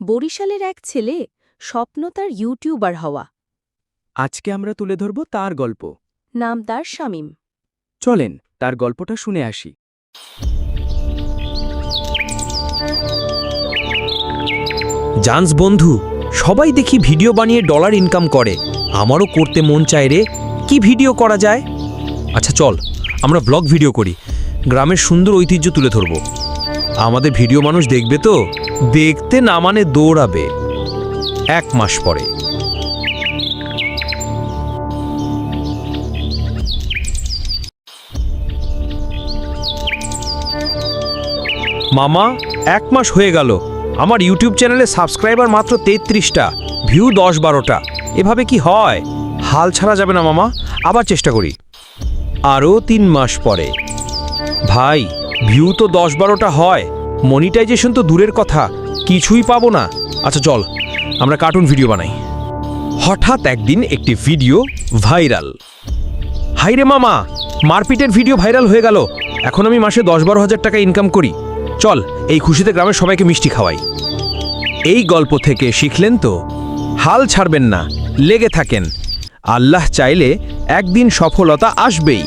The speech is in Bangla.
বরিশালের এক ছেলে স্বপ্ন তার ইউটিউবার হওয়া। আজকে আমরা তুলে ধরব তার গল্প। নাম তার শামীম। চলেন তার গল্পটা শুনে আসি। জানস বন্ধু, সবাই দেখি ভিডিও বানিয়ে ডলার ইনকাম করে, আমারও করতে মন চায় রে। কি ভিডিও করা যায়? আচ্ছা চল, আমরা ব্লগ ভিডিও করি, গ্রামের সুন্দর ঐতিহ্য তুলে ধরব। আমাদের ভিডিও মানুষ দেখবে তো? দেখতে না মানে দৌড়াবে। 1 মাস পরে। মামা, 1 মাস হয়ে গেল, আমার ইউটিউব চ্যানেলে সাবস্ক্রাইবার মাত্র 33টা, ভিউ 10-12টা। এভাবে কি হয়? হাল ছাড়া যাবে না মামা, আবার চেষ্টা করি। আরও 3 মাস পরে। ভাই, ভিউ তো 10-12টা হয়, মনিটাইজেশন তো দূরের কথা, কিছুই পাবো না। আচ্ছা চল, আমরা কার্টুন ভিডিও বানাই। হঠাৎ একদিন একটি ভিডিও ভাইরাল। হাইরে মামা, মারপিটের ভিডিও ভাইরাল হয়ে গেল, এখন আমি মাসে 10-12 হাজার টাকা ইনকাম করি। চল, এই খুশিতে গ্রামের সবাইকে মিষ্টি খাওয়াই। এই গল্প থেকে শিখলেন তো, হাল ছাড়বেন না, লেগে থাকেন। আল্লাহ চাইলে একদিন সফলতা আসবেই।